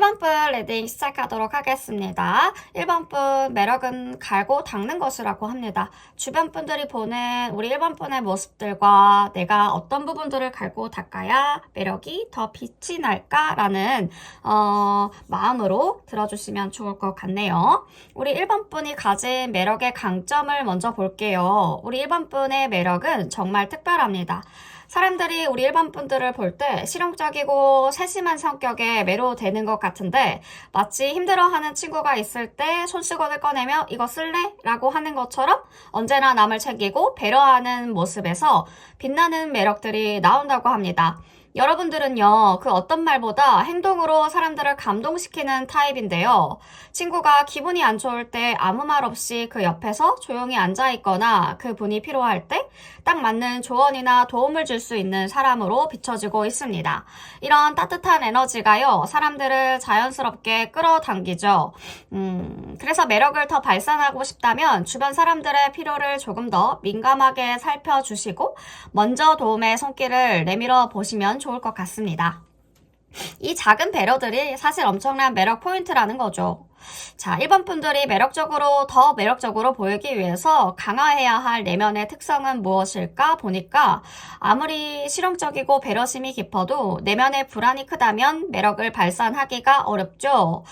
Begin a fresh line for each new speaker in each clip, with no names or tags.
1번 분 리딩 시작하도록 하겠습니다. 1번 분 매력은 갈고 닦는 것이라고 합니다. 주변 분들이 보는 우리 1번 분의 모습들과 내가 어떤 부분들을 갈고 닦아야 매력이 더 빛이 날까라는 마음으로 들어주시면 좋을 것 같네요. 우리 1번 분이 가진 매력의 강점을 먼저 볼게요. 우리 1번 분의 매력은 정말 특별합니다. 사람들이 우리 1번 분들을 볼 때 실용적이고 세심한 성격에 매료되는 것 같은데 마치 힘들어하는 친구가 있을 때 손수건을 꺼내며 이거 쓸래? 라고 하는 것처럼 언제나 남을 챙기고 배려하는 모습에서 빛나는 매력들이 나온다고 합니다. 여러분들은요, 그 어떤 말보다 행동으로 사람들을 감동시키는 타입인데요. 친구가 기분이 안 좋을 때 아무 말 없이 그 옆에서 조용히 앉아있거나 그 분이 필요할 때 딱 맞는 조언이나 도움을 줄 수 있는 사람으로 비춰지고 있습니다. 이런 따뜻한 에너지가요, 사람들을 자연스럽게 끌어당기죠. 그래서 매력을 더 발산하고 싶다면 주변 사람들의 필요를 조금 더 민감하게 살펴주시고 먼저 도움의 손길을 내밀어 보시면 좋을 것 같습니다. 이 작은 배려들이 사실 엄청난 매력 포인트라는 거죠. 자, 1번 분들이 더 매력적으로 보이기 위해서 강화해야 할 내면의 특성은 무엇일까 보니까 아무리 실용적이고 배려심이 깊어도 내면의 불안이 크다면 매력을 발산하기가 어렵죠.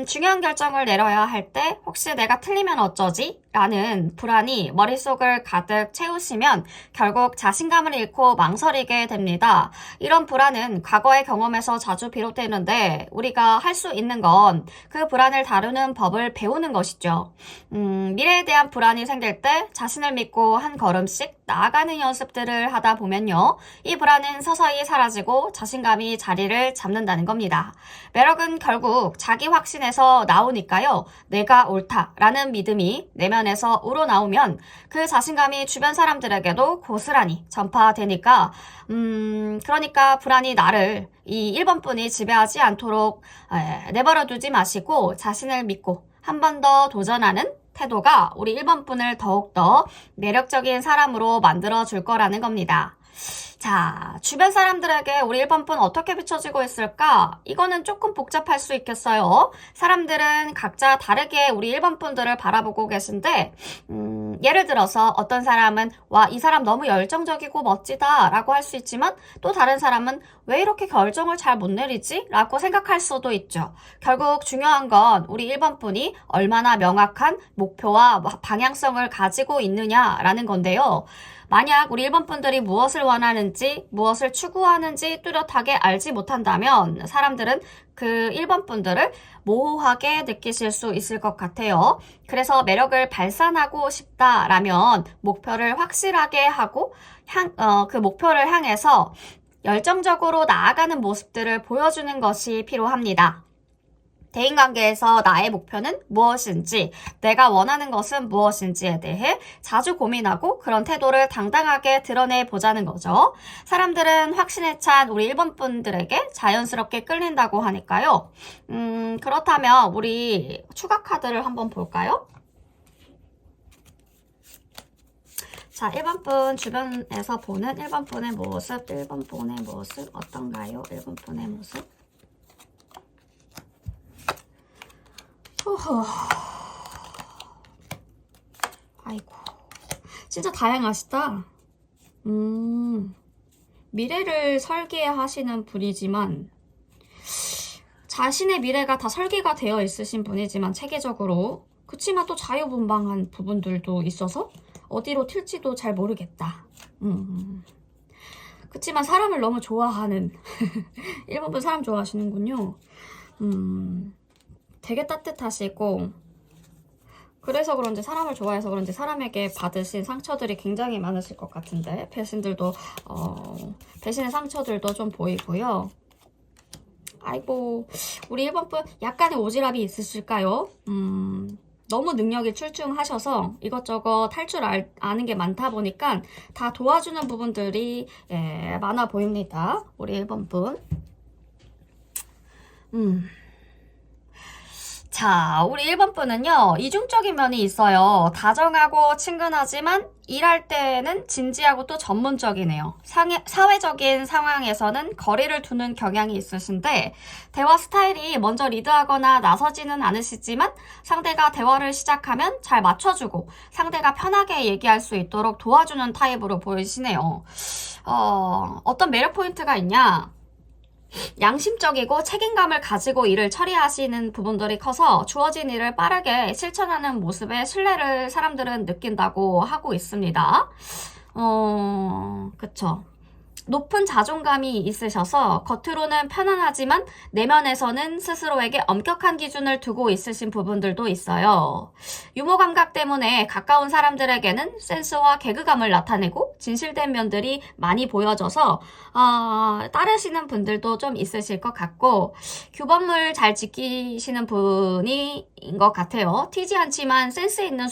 중요한 결정을 내려야 할 때 혹시 내가 틀리면 어쩌지? 라는 불안이 머릿속을 가득 채우시면 결국 자신감을 잃고 망설이게 됩니다. 이런 불안은 과거의 경험에서 자주 비롯되는데 우리가 할 수 있는 건 그 불안을 다루는 법을 배우는 것이죠. 미래에 대한 불안이 생길 때 자신을 믿고 한 걸음씩 나아가는 연습들을 하다 보면요. 이 불안은 서서히 사라지고 자신감이 자리를 잡는다는 겁니다. 매력은 결국 자기 확신에서 나오니까요. 내가 옳다라는 믿음이 내면에서 우러나오면 그 자신감이 주변 사람들에게도 고스란히 전파되니까 그러니까 불안이 나를 이 1번 분이 지배하지 않도록 내버려 두지 마시고 자신을 믿고 한 번 더 도전하는 태도가 우리 1번 분을 더욱더 매력적인 사람으로 만들어줄 거라는 겁니다. 자, 주변 사람들에게 우리 1번 분 어떻게 비춰지고 있을까? 이거는 조금 복잡할 수 있겠어요. 사람들은 각자 다르게 우리 1번 분들을 바라보고 계신데 예를 들어서 어떤 사람은 와, 이 사람 너무 열정적이고 멋지다 라고 할 수 있지만 또 다른 사람은 왜 이렇게 결정을 잘 못 내리지? 라고 생각할 수도 있죠. 결국 중요한 건 우리 1번 분이 얼마나 명확한 목표와 방향성을 가지고 있느냐라는 건데요. 만약 우리 1번 분들이 무엇을 원하는지, 무엇을 추구하는지 뚜렷하게 알지 못한다면 사람들은 그 1번 분들을 모호하게 느끼실 수 있을 것 같아요. 그래서 매력을 발산하고 싶다라면 목표를 확실하게 하고 그 목표를 향해서 열정적으로 나아가는 모습들을 보여주는 것이 필요합니다. 대인관계에서 나의 목표는 무엇인지, 내가 원하는 것은 무엇인지에 대해 자주 고민하고 그런 태도를 당당하게 드러내보자는 거죠. 사람들은 확신에 찬 우리 1번 분들에게 자연스럽게 끌린다고 하니까요. 그렇다면 우리 추가 카드를 한번 볼까요? 자, 1번 분 주변에서 보는 1번 분의 모습, 1번 분의 모습 어떤가요? 1번 분의 모습. 호호. 아이고, 진짜 다양하시다. 미래를 설계하시는 분이지만 자신의 미래가 다 설계가 되어 있으신 분이지만 체계적으로 그치만 또 자유분방한 부분들도 있어서 어디로 튈지도 잘 모르겠다. 그치만 사람을 너무 좋아하는 1번 분 사람 좋아하시는군요. 되게 따뜻하시고 그래서 그런지 사람을 좋아해서 그런지 사람에게 받으신 상처들이 굉장히 많으실 것 같은데 배신의 상처들도 좀 보이고요. 아이고, 우리 1번 분 약간의 오지랖이 있으실까요? 너무 능력이 출중하셔서 이것저것 할 줄 아는 게 많다 보니까 다 도와주는 부분들이 많아 보입니다. 우리 1번 분. 자, 우리 1번 분은요, 이중적인 면이 있어요. 다정하고 친근하지만 일할 때는 진지하고 또 전문적이네요. 사회적인 상황에서는 거리를 두는 경향이 있으신데, 대화 스타일이 먼저 리드하거나 나서지는 않으시지만, 상대가 대화를 시작하면 잘 맞춰주고, 상대가 편하게 얘기할 수 있도록 도와주는 타입으로 보이시네요. 어떤 매력 포인트가 있냐? 양심적이고 책임감을 가지고 일을 처리하시는 부분들이 커서 주어진 일을 빠르게 실천하는 모습에 신뢰를 사람들은 느낀다고 하고 있습니다. 그쵸. 높은 자존감이 있으셔서 겉으로는 편안하지만 내면에서는 스스로에게 엄격한 기준을 두고 있으신 부분들도 있어요. 유머 감각 때문에 가까운 사람들에게는 센스와 개그감을 나타내고 진실된 면들이 많이 보여져서 따르시는 분들도 좀 있으실 것 같고 규범을 잘 지키시는 분인 것 같아요. 튀지 않지만 센스 있는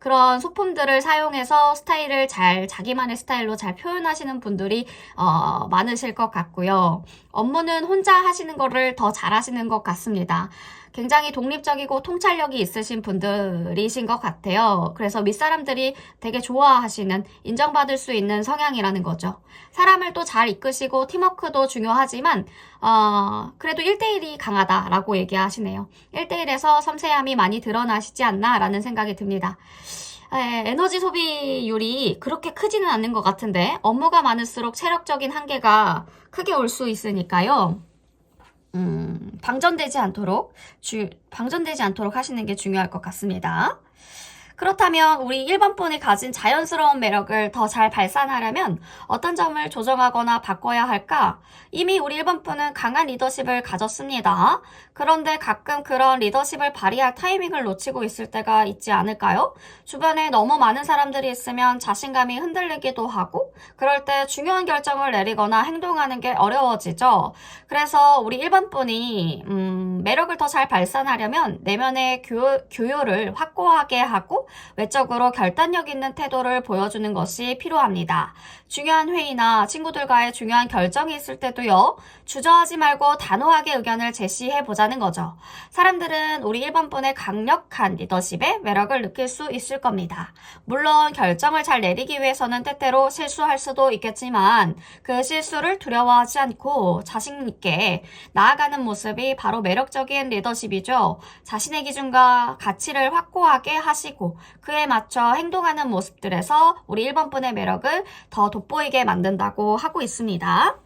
그런 소품들을 사용해서 스타일을 자기만의 스타일로 잘 표현하시는 분들이 많으실 것 같고요. 업무는 혼자 하시는 거를 더 잘하시는 것 같습니다. 굉장히 독립적이고 통찰력이 있으신 분들이신 것 같아요. 그래서 윗사람들이 되게 좋아하시는, 인정받을 수 있는 성향이라는 거죠. 사람을 또 잘 이끄시고 팀워크도 중요하지만 그래도 1대1이 강하다라고 얘기하시네요. 1대1에서 섬세함이 많이 드러나시지 않나라는 생각이 듭니다. 에너지 소비율이 그렇게 크지는 않는 것 같은데 업무가 많을수록 체력적인 한계가 크게 올 수 있으니까요. 방전되지 않도록 하시는 게 중요할 것 같습니다. 그렇다면 우리 1번 분이 가진 자연스러운 매력을 더 잘 발산하려면 어떤 점을 조정하거나 바꿔야 할까? 이미 우리 1번 분은 강한 리더십을 가졌습니다. 그런데 가끔 그런 리더십을 발휘할 타이밍을 놓치고 있을 때가 있지 않을까요? 주변에 너무 많은 사람들이 있으면 자신감이 흔들리기도 하고 그럴 때 중요한 결정을 내리거나 행동하는 게 어려워지죠. 그래서 우리 1번 분이 매력을 더 잘 발산하려면 내면의 교요를 확고하게 하고 외적으로 결단력 있는 태도를 보여주는 것이 필요합니다. 중요한 회의나 친구들과의 중요한 결정이 있을 때도요, 주저하지 말고 단호하게 의견을 제시해 보자는 거죠. 사람들은 우리 1번 분의 강력한 리더십에 매력을 느낄 수 있을 겁니다. 물론 결정을 잘 내리기 위해서는 때때로 실수할 수도 있겠지만 그 실수를 두려워하지 않고 자신 있게 나아가는 모습이 바로 매력적인 리더십이죠. 자신의 기준과 가치를 확고하게 하시고 그에 맞춰 행동하는 모습들에서 우리 1번 분의 매력을 더 돋보이게 만든다고 하고 있습니다.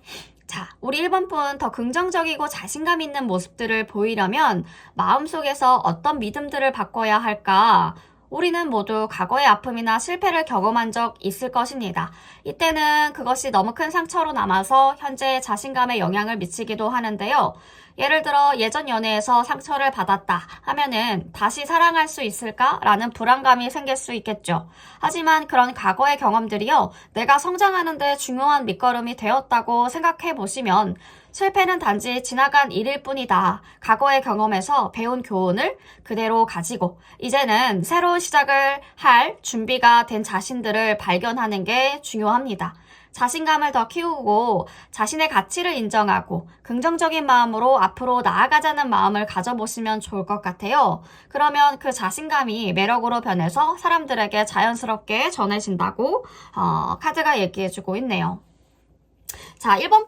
자, 우리 1번 분 더 긍정적이고 자신감 있는 모습들을 보이려면 마음속에서 어떤 믿음들을 바꿔야 할까? 우리는 모두 과거의 아픔이나 실패를 경험한 적 있을 것입니다. 이때는 그것이 너무 큰 상처로 남아서 현재 자신감에 영향을 미치기도 하는데요. 예를 들어 예전 연애에서 상처를 받았다 하면은 다시 사랑할 수 있을까라는 불안감이 생길 수 있겠죠. 하지만 그런 과거의 경험들이요, 내가 성장하는데 중요한 밑거름이 되었다고 생각해 보시면 실패는 단지 지나간 일일 뿐이다. 과거의 경험에서 배운 교훈을 그대로 가지고 이제는 새로운 시작을 할 준비가 된 자신들을 발견하는 게 중요합니다. 자신감을 더 키우고 자신의 가치를 인정하고 긍정적인 마음으로 앞으로 나아가자는 마음을 가져보시면 좋을 것 같아요. 그러면 그 자신감이 매력으로 변해서 사람들에게 자연스럽게 전해진다고 카드가 얘기해주고 있네요. 자, 1번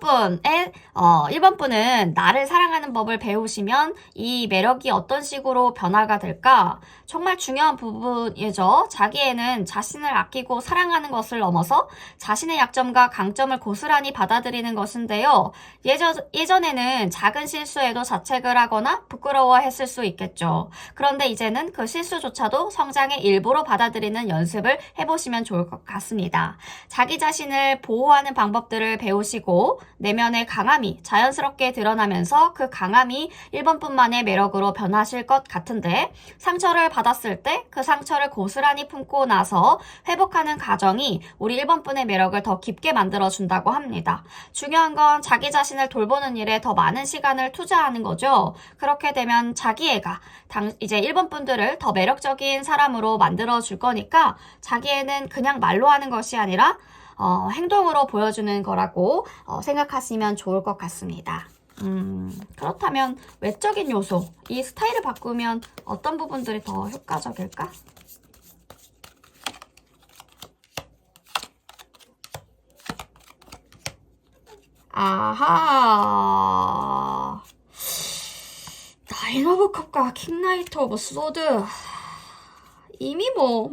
분은 나를 사랑하는 법을 배우시면 이 매력이 어떤 식으로 변화가 될까? 정말 중요한 부분이죠. 자기애는 자신을 아끼고 사랑하는 것을 넘어서 자신의 약점과 강점을 고스란히 받아들이는 것인데요. 예전에는 작은 실수에도 자책을 하거나 부끄러워했을 수 있겠죠. 그런데 이제는 그 실수조차도 성장의 일부로 받아들이는 연습을 해보시면 좋을 것 같습니다. 자기 자신을 보호하는 방법들을 배우시고 내면의 강함이 자연스럽게 드러나면서 그 강함이 1번 분만의 매력으로 변하실 것 같은데, 상처를 받았을 때 그 상처를 고스란히 품고 나서 회복하는 과정이 우리 1번 분의 매력을 더 깊게 만들어준다고 합니다. 중요한 건 자기 자신을 돌보는 일에 더 많은 시간을 투자하는 거죠. 그렇게 되면 자기애가 이제 1번 분들을 더 매력적인 사람으로 만들어줄 거니까 자기애는 그냥 말로 하는 것이 아니라 행동으로 보여주는 거라고 생각하시면 좋을 것 같습니다. 그렇다면 외적인 요소, 이 스타일을 바꾸면 어떤 부분들이 더 효과적일까? 아하. 나인 오브 컵과 킹나이트 오브 소드. 이미 뭐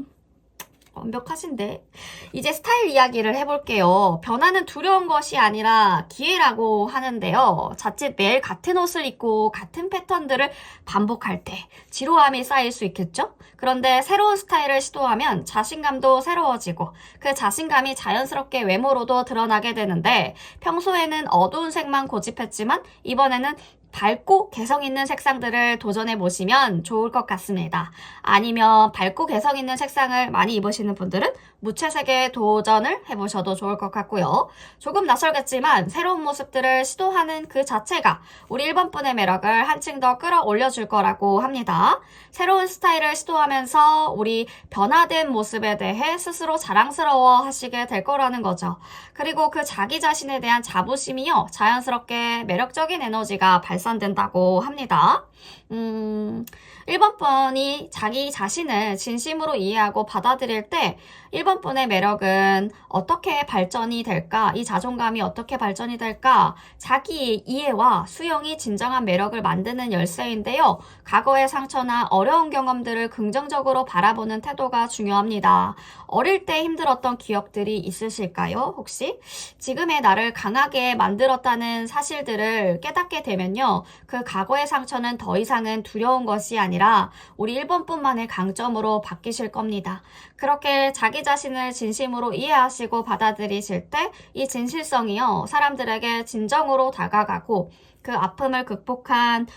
완벽하신데. 이제 스타일 이야기를 해볼게요. 변화는 두려운 것이 아니라 기회라고 하는데요. 자칫 매일 같은 옷을 입고 같은 패턴들을 반복할 때 지루함이 쌓일 수 있겠죠? 그런데 새로운 스타일을 시도하면 자신감도 새로워지고 그 자신감이 자연스럽게 외모로도 드러나게 되는데, 평소에는 어두운 색만 고집했지만 이번에는 밝고 개성 있는 색상들을 도전해 보시면 좋을 것 같습니다. 아니면 밝고 개성 있는 색상을 많이 입으시는 분들은 무채색에 도전을 해보셔도 좋을 것 같고요. 조금 낯설겠지만 새로운 모습들을 시도하는 그 자체가 우리 1번 분의 매력을 한층 더 끌어올려줄 거라고 합니다. 새로운 스타일을 시도하면서 우리 변화된 모습에 대해 스스로 자랑스러워 하시게 될 거라는 거죠. 그리고 그 자기 자신에 대한 자부심이요, 자연스럽게 매력적인 에너지가 발산된다고 합니다. 1번 분이 자기 자신을 진심으로 이해하고 받아들일 때 1번 분의 매력은 어떻게 발전이 될까? 이 자존감이 어떻게 발전이 될까? 자기 이해와 수용이 진정한 매력을 만드는 열쇠인데요. 과거의 상처나 어려운 경험들을 긍정적으로 바라보는 태도가 중요합니다. 어릴 때 힘들었던 기억들이 있으실까요? 혹시? 지금의 나를 강하게 만들었다는 사실들을 깨닫게 되면요, 그 과거의 상처는 더 이상은 두려운 것이 아니라 우리 1번 뿐만의 강점으로 바뀌실 겁니다. 그렇게 자기 자신을 진심으로 이해하시고 받아들이실 때 이 진실성이요, 사람들에게 진정으로 다가가고 그 아픔을 극복한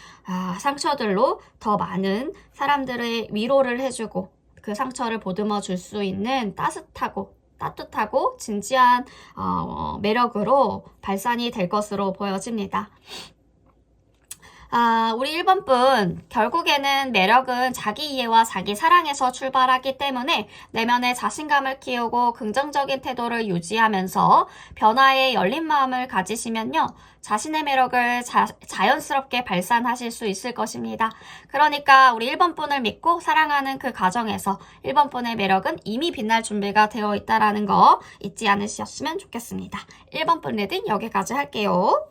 상처들로 더 많은 사람들의 위로를 해주고 그 상처를 보듬어 줄 수 있는 따뜻하고 진지한 매력으로 발산이 될 것으로 보여집니다. 우리 1번 분, 결국에는 매력은 자기 이해와 자기 사랑에서 출발하기 때문에 내면의 자신감을 키우고 긍정적인 태도를 유지하면서 변화에 열린 마음을 가지시면요, 자신의 매력을 자연스럽게 발산하실 수 있을 것입니다. 그러니까 우리 1번 분을 믿고 사랑하는 그 과정에서 1번 분의 매력은 이미 빛날 준비가 되어 있다는 거 잊지 않으셨으면 좋겠습니다. 1번 분 리딩 여기까지 할게요.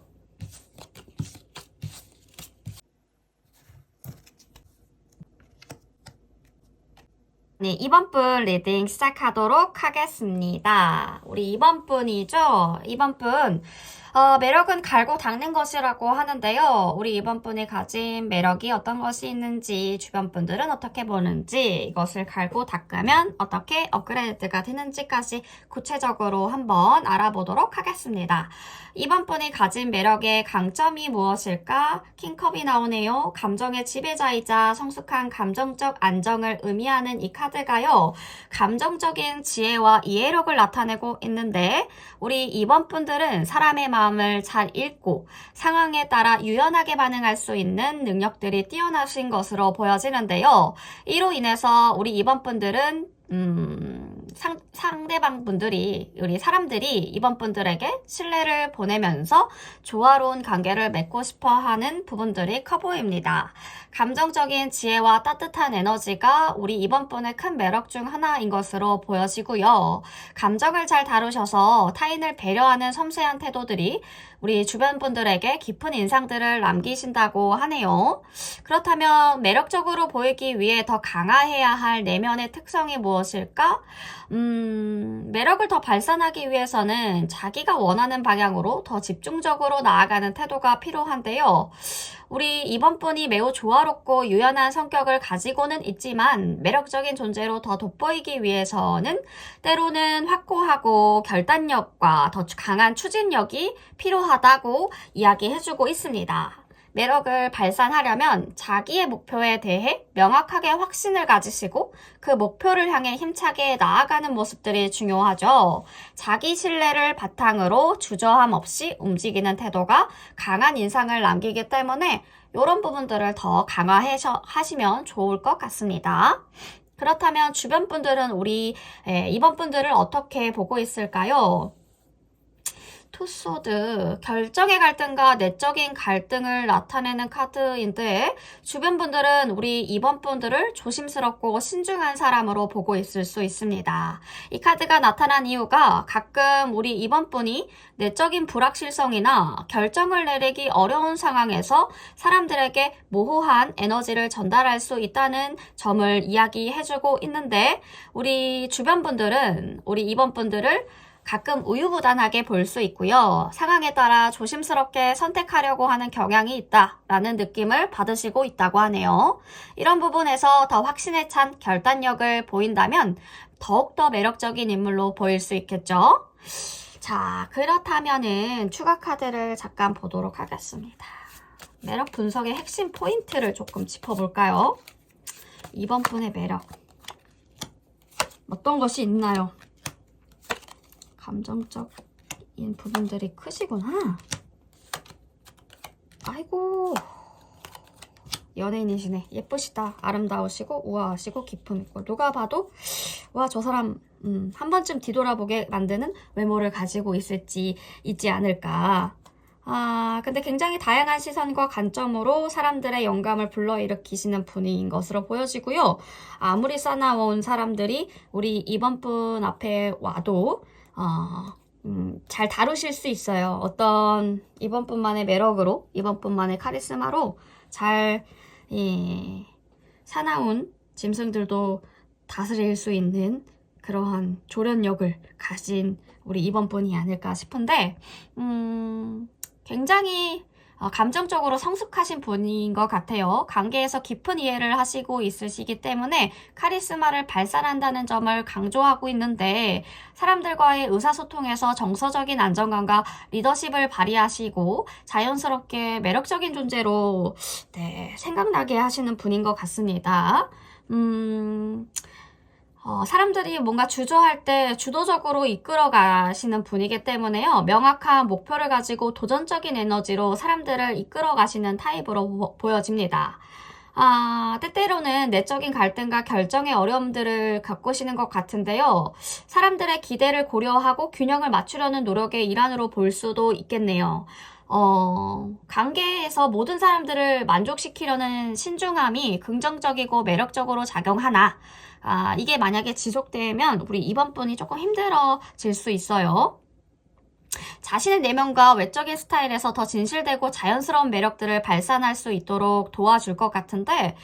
네, 2번 분 리딩 시작하도록 하겠습니다. 우리 2번 분이죠? 2번 분. 매력은 갈고 닦는 것이라고 하는데요. 우리 2번 분이 가진 매력이 어떤 것이 있는지, 주변 분들은 어떻게 보는지, 이것을 갈고 닦으면 어떻게 업그레이드가 되는지까지 구체적으로 한번 알아보도록 하겠습니다. 2번 분이 가진 매력의 강점이 무엇일까? 킹컵이 나오네요. 감정의 지배자이자 성숙한 감정적 안정을 의미하는 이 카드가요, 감정적인 지혜와 이해력을 나타내고 있는데, 우리 2번 분들은 사람의 마음을 잘 읽고 상황에 따라 유연하게 반응할 수 있는 능력들이 뛰어나신 것으로 보여지는데요. 이로 인해서 우리 2번 분들은 상대방 분들이, 우리 사람들이 이번 분들에게 신뢰를 보내면서 조화로운 관계를 맺고 싶어 하는 부분들이 커 보입니다. 감정적인 지혜와 따뜻한 에너지가 우리 이번 분의 큰 매력 중 하나인 것으로 보여지고요. 감정을 잘 다루셔서 타인을 배려하는 섬세한 태도들이 우리 주변 분들에게 깊은 인상들을 남기신다고 하네요. 그렇다면 매력적으로 보이기 위해 더 강화해야 할 내면의 특성이 무엇일까? 매력을 더 발산하기 위해서는 자기가 원하는 방향으로 더 집중적으로 나아가는 태도가 필요한데요. 우리 이번 분이 매우 조화롭고 유연한 성격을 가지고는 있지만 매력적인 존재로 더 돋보이기 위해서는 때로는 확고하고 결단력과 더 강한 추진력이 필요하다고 이야기해주고 있습니다. 매력을 발산하려면 자기의 목표에 대해 명확하게 확신을 가지시고 그 목표를 향해 힘차게 나아가는 모습들이 중요하죠. 자기 신뢰를 바탕으로 주저함 없이 움직이는 태도가 강한 인상을 남기기 때문에 이런 부분들을 더 강화하시면 좋을 것 같습니다. 그렇다면 주변 분들은 우리 이번 분들을 어떻게 보고 있을까요? 투소드, 결정의 갈등과 내적인 갈등을 나타내는 카드인데 주변 분들은 우리 2번 분들을 조심스럽고 신중한 사람으로 보고 있을 수 있습니다. 이 카드가 나타난 이유가 가끔 우리 2번 분이 내적인 불확실성이나 결정을 내리기 어려운 상황에서 사람들에게 모호한 에너지를 전달할 수 있다는 점을 이야기해주고 있는데 우리 주변 분들은 우리 2번 분들을 가끔 우유부단하게 볼 수 있고요. 상황에 따라 조심스럽게 선택하려고 하는 경향이 있다라는 느낌을 받으시고 있다고 하네요. 이런 부분에서 더 확신에 찬 결단력을 보인다면 더욱더 매력적인 인물로 보일 수 있겠죠. 자, 그렇다면은 추가 카드를 잠깐 보도록 하겠습니다. 매력 분석의 핵심 포인트를 조금 짚어볼까요? 2번 분의 매력. 어떤 것이 있나요? 감정적인 부분들이 크시구나. 아이고. 연예인이시네. 예쁘시다. 아름다우시고 우아하시고 기품 있고 누가 봐도 와, 저 사람 한 번쯤 뒤돌아보게 만드는 외모를 가지고 있지 않을까. 근데 굉장히 다양한 시선과 관점으로 사람들의 영감을 불러일으키시는 분인 것으로 보여지고요. 아무리 쌓아온 사람들이 우리 2번 분 앞에 와도 잘 다루실 수 있어요. 어떤 2번 분만의 매력으로, 2번 분만의 카리스마로 잘 사나운 짐승들도 다스릴 수 있는 그러한 조련력을 가진 우리 2번 분이 아닐까 싶은데 굉장히 감정적으로 성숙하신 분인 것 같아요. 관계에서 깊은 이해를 하시고 있으시기 때문에 카리스마를 발산한다는 점을 강조하고 있는데 사람들과의 의사소통에서 정서적인 안정감과 리더십을 발휘하시고 자연스럽게 매력적인 존재로 생각나게 하시는 분인 것 같습니다. 사람들이 뭔가 주저할 때 주도적으로 이끌어 가시는 분이기 때문에요. 명확한 목표를 가지고 도전적인 에너지로 사람들을 이끌어 가시는 타입으로 보여집니다. 때때로는 내적인 갈등과 결정의 어려움들을 겪으시는 것 같은데요. 사람들의 기대를 고려하고 균형을 맞추려는 노력의 일환으로 볼 수도 있겠네요. 관계에서 모든 사람들을 만족시키려는 신중함이 긍정적이고 매력적으로 작용하나 이게 만약에 지속되면 우리 2번 분이 조금 힘들어질 수 있어요. 자신의 내면과 외적인 스타일에서 더 진실되고 자연스러운 매력들을 발산할 수 있도록 도와줄 것 같은데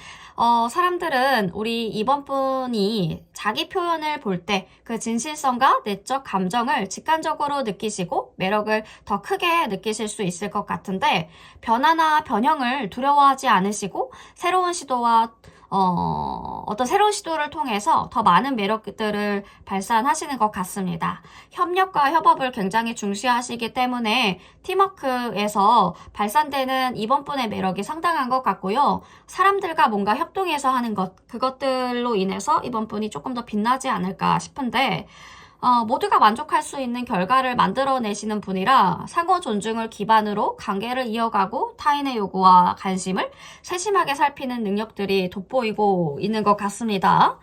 사람들은 우리 2번 분이 자기 표현을 볼 때 그 진실성과 내적 감정을 직관적으로 느끼시고 매력을 더 크게 느끼실 수 있을 것 같은데 변화나 변형을 두려워하지 않으시고 새로운 시도와 어떤 새로운 시도를 통해서 더 많은 매력들을 발산하시는 것 같습니다. 협력과 협업을 굉장히 중시하시기 때문에 팀워크에서 발산되는 2번 분의 매력이 상당한 것 같고요. 사람들과 뭔가 협동해서 하는 그것들로 인해서 2번 분이 조금 더 빛나지 않을까 싶은데 모두가 만족할 수 있는 결과를 만들어내시는 분이라 상호 존중을 기반으로 관계를 이어가고 타인의 요구와 관심을 세심하게 살피는 능력들이 돋보이고 있는 것 같습니다.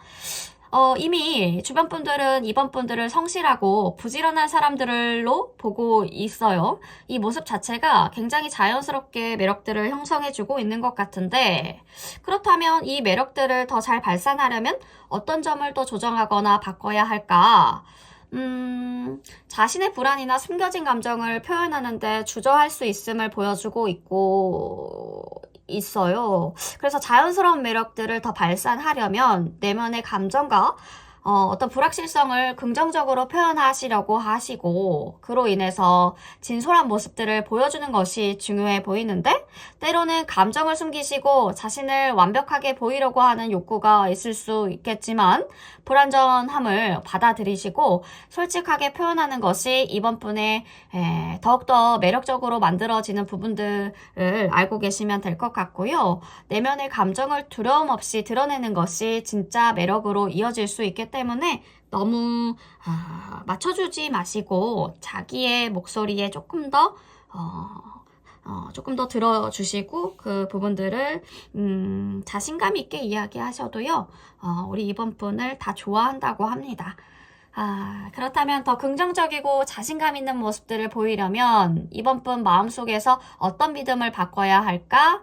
이미 주변 분들은 2번 분들을 성실하고 부지런한 사람들로 보고 있어요. 이 모습 자체가 굉장히 자연스럽게 매력들을 형성해주고 있는 것 같은데 그렇다면 이 매력들을 더 잘 발산하려면 어떤 점을 또 조정하거나 바꿔야 할까? 자신의 불안이나 숨겨진 감정을 표현하는데 주저할 수 있음을 보여주고 있어요. 그래서 자연스러운 매력들을 더 발산하려면 내면의 감정과 어떤 불확실성을 긍정적으로 표현하시려고 하시고 그로 인해서 진솔한 모습들을 보여주는 것이 중요해 보이는데 때로는 감정을 숨기시고 자신을 완벽하게 보이려고 하는 욕구가 있을 수 있겠지만 불완전함을 받아들이시고 솔직하게 표현하는 것이 이번 분의 더욱더 매력적으로 만들어지는 부분들을 알고 계시면 될 것 같고요. 내면의 감정을 두려움 없이 드러내는 것이 진짜 매력으로 이어질 수 있기 때문에 너무 맞춰주지 마시고 자기의 목소리에 조금 더 들어주시고 그 부분들을 자신감 있게 이야기하셔도요. 우리 이번 분을 다 좋아한다고 합니다. 그렇다면 더 긍정적이고 자신감 있는 모습들을 보이려면 이번 분 마음속에서 어떤 믿음을 바꿔야 할까?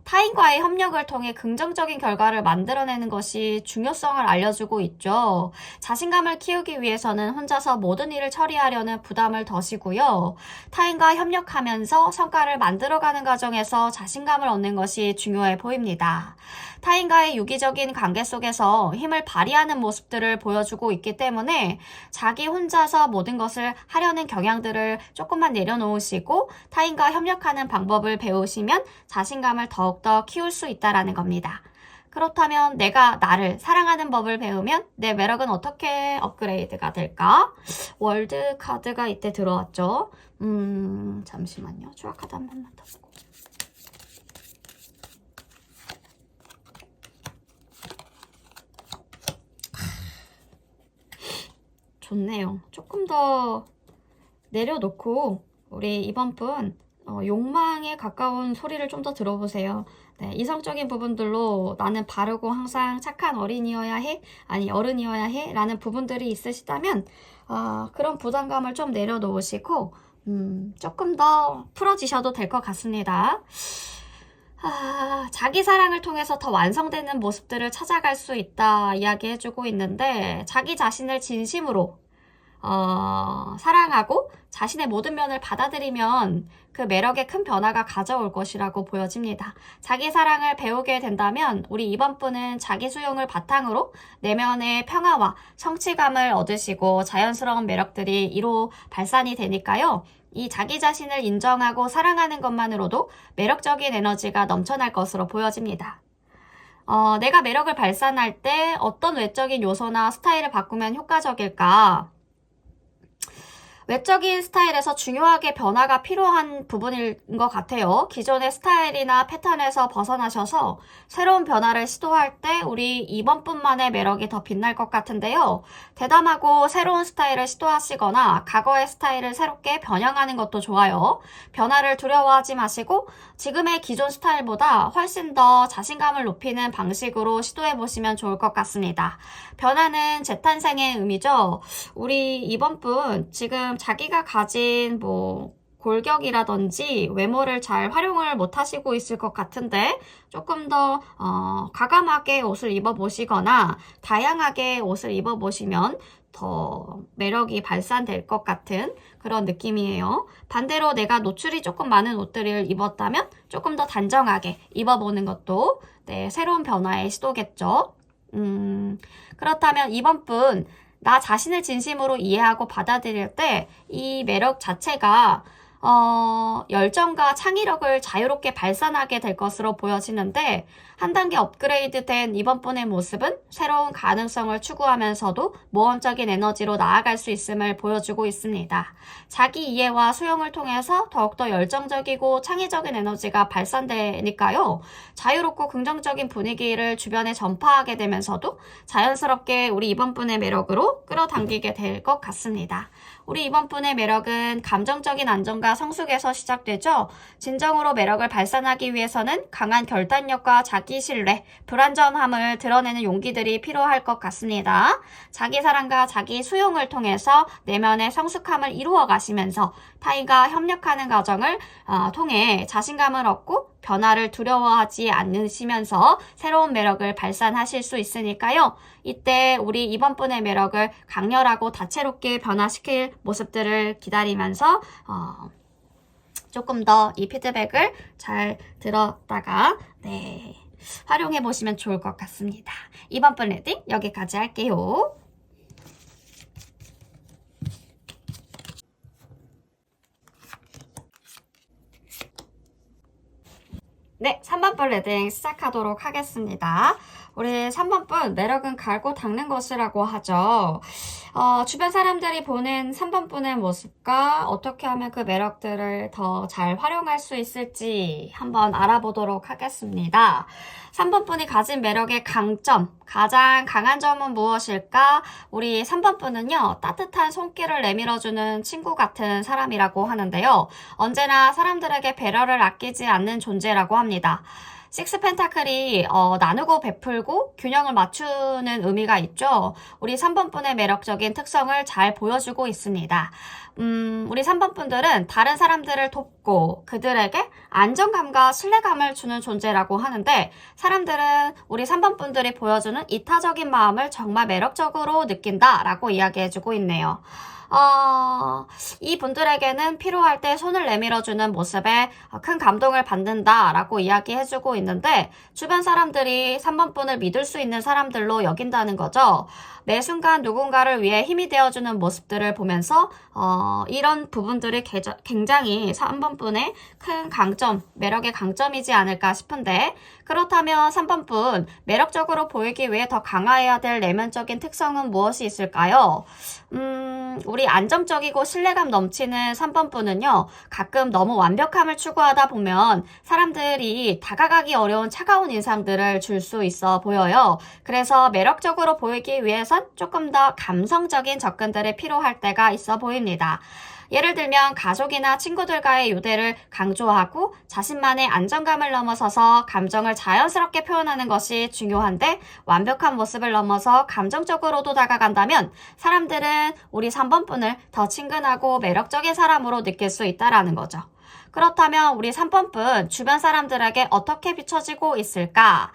타인과의 협력을 통해 긍정적인 결과를 만들어내는 것이 중요성을 알려주고 있죠. 자신감을 키우기 위해서는 혼자서 모든 일을 처리하려는 부담을 덜시고요. 타인과 협력하면서 성과를 만들어가는 과정에서 자신감을 얻는 것이 중요해 보입니다. 타인과의 유기적인 관계 속에서 힘을 발휘하는 모습들을 보여주고 있기 때문에 자기 혼자서 모든 것을 하려는 경향들을 조금만 내려놓으시고 타인과 협력하는 방법을 배우시면 자신감을 더욱더 키울 수 있다는 겁니다. 그렇다면 내가 나를 사랑하는 법을 배우면 내 매력은 어떻게 업그레이드가 될까? 월드 카드가 이때 들어왔죠. 잠시만요. 추가 카드 한 번만 더 보고. 좋네요. 조금 더 내려놓고 우리 이번 분 욕망에 가까운 소리를 좀 더 들어보세요. 네, 이성적인 부분들로 나는 바르고 항상 착한 어린이여야 해? 아니 어른이어야 해? 라는 부분들이 있으시다면 그런 부담감을 좀 내려놓으시고 조금 더 풀어지셔도 될 것 같습니다. 자기 사랑을 통해서 더 완성되는 모습들을 찾아갈 수 있다 이야기해주고 있는데 자기 자신을 진심으로 사랑하고 자신의 모든 면을 받아들이면 그 매력에 큰 변화가 가져올 것이라고 보여집니다. 자기 사랑을 배우게 된다면 우리 이번 분은 자기 수용을 바탕으로 내면의 평화와 성취감을 얻으시고 자연스러운 매력들이 이로 발산이 되니까요. 이 자기 자신을 인정하고 사랑하는 것만으로도 매력적인 에너지가 넘쳐날 것으로 보여집니다. 내가 매력을 발산할 때 어떤 외적인 요소나 스타일을 바꾸면 효과적일까? 외적인 스타일에서 중요하게 변화가 필요한 부분인 것 같아요. 기존의 스타일이나 패턴에서 벗어나셔서 새로운 변화를 시도할 때 우리 이번 분만의 매력이 더 빛날 것 같은데요. 대담하고 새로운 스타일을 시도하시거나 과거의 스타일을 새롭게 변형하는 것도 좋아요. 변화를 두려워하지 마시고 지금의 기존 스타일보다 훨씬 더 자신감을 높이는 방식으로 시도해보시면 좋을 것 같습니다. 변화는 재탄생의 의미죠. 우리 이번 분 지금 자기가 가진 골격이라든지 외모를 잘 활용을 못 하시고 있을 것 같은데 조금 더 과감하게 옷을 입어보시거나 다양하게 옷을 입어보시면 더 매력이 발산될 것 같은 그런 느낌이에요. 반대로 내가 노출이 조금 많은 옷들을 입었다면 조금 더 단정하게 입어보는 것도 새로운 변화의 시도겠죠. 그렇다면 이번 분 나 자신을 진심으로 이해하고 받아들일 때 이 매력 자체가 열정과 창의력을 자유롭게 발산하게 될 것으로 보여지는데 한 단계 업그레이드 된 이번 분의 모습은 새로운 가능성을 추구하면서도 모험적인 에너지로 나아갈 수 있음을 보여주고 있습니다. 자기 이해와 수용을 통해서 더욱더 열정적이고 창의적인 에너지가 발산되니까요. 자유롭고 긍정적인 분위기를 주변에 전파하게 되면서도 자연스럽게 우리 이번 분의 매력으로 끌어당기게 될 것 같습니다. 우리 이번 분의 매력은 감정적인 안정과 성숙에서 시작되죠. 진정으로 매력을 발산하기 위해서는 강한 결단력과 자기 신뢰, 불완전함을 드러내는 용기들이 필요할 것 같습니다. 자기 사랑과 자기 수용을 통해서 내면의 성숙함을 이루어 가시면서 타인과 협력하는 과정을 통해 자신감을 얻고 변화를 두려워하지 않으시면서 새로운 매력을 발산하실 수 있으니까요. 이때 우리 이번 분의 매력을 강렬하고 다채롭게 변화시킬 모습들을 기다리면서 조금 더 이 피드백을 잘 들었다가 활용해 보시면 좋을 것 같습니다. 이번 분 리딩 여기까지 할게요. 네, 3번 분 리딩 시작하도록 하겠습니다. 우리 3번 분 매력은 갈고 닦는 것이라고 하죠. 주변 사람들이 보는 3번 분의 모습과 어떻게 하면 그 매력들을 더 잘 활용할 수 있을지 한번 알아보도록 하겠습니다. 3번 분이 가진 매력의 강점, 가장 강한 점은 무엇일까? 우리 3번 분은요, 따뜻한 손길을 내밀어주는 친구 같은 사람이라고 하는데요. 언제나 사람들에게 배려를 아끼지 않는 존재라고 합니다. 식스 펜타클이 나누고 베풀고 균형을 맞추는 의미가 있죠. 우리 3번 분의 매력적인 특성을 잘 보여주고 있습니다. 우리 3번 분들은 다른 사람들을 돕고 그들에게 안정감과 신뢰감을 주는 존재라고 하는데, 사람들은 우리 3번 분들이 보여주는 이타적인 마음을 정말 매력적으로 느낀다라고 이야기해주고 있네요. 이 분들에게는 필요할 때 손을 내밀어주는 모습에 큰 감동을 받는다라고 이야기해주고 있는데, 주변 사람들이 3번 분을 믿을 수 있는 사람들로 여긴다는 거죠. 매 순간 누군가를 위해 힘이 되어주는 모습들을 보면서 이런 부분들이 굉장히 3번 분의 큰 강점, 매력의 강점이지 않을까 싶은데, 그렇다면 3번 분 매력적으로 보이기 위해 더 강화해야 될 내면적인 특성은 무엇이 있을까요? 우리 안정적이고 신뢰감 넘치는 3번 분은요, 가끔 너무 완벽함을 추구하다 보면 사람들이 다가가기 어려운 차가운 인상들을 줄 수 있어 보여요. 그래서 매력적으로 보이기 위해선 조금 더 감성적인 접근들이 필요할 때가 있어 보입니다. 예를 들면 가족이나 친구들과의 유대를 강조하고 자신만의 안정감을 넘어서서 감정을 자연스럽게 표현하는 것이 중요한데, 완벽한 모습을 넘어서 감정적으로도 다가간다면 사람들은 우리 3번 분을 더 친근하고 매력적인 사람으로 느낄 수 있다라는 거죠. 그렇다면 우리 3번 분 주변 사람들에게 어떻게 비춰지고 있을까?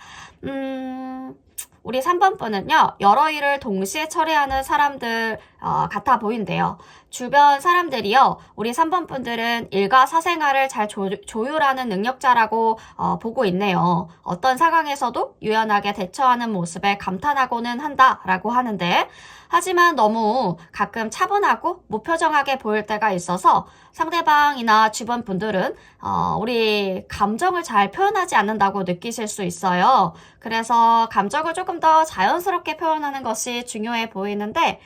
우리 3번 분은요, 여러 일을 동시에 처리하는 사람들 같아 보인대요. 주변 사람들이요, 우리 3번 분들은 일과 사생활을 잘 조율하는 능력자라고 보고 있네요. 어떤 상황에서도 유연하게 대처하는 모습에 감탄하고는 한다라고 하는데, 하지만 너무 가끔 차분하고 무표정하게 보일 때가 있어서 상대방이나 주변 분들은 우리 감정을 잘 표현하지 않는다고 느끼실 수 있어요. 그래서 감정을 조금 더 자연스럽게 표현하는 것이 중요해 보이는데,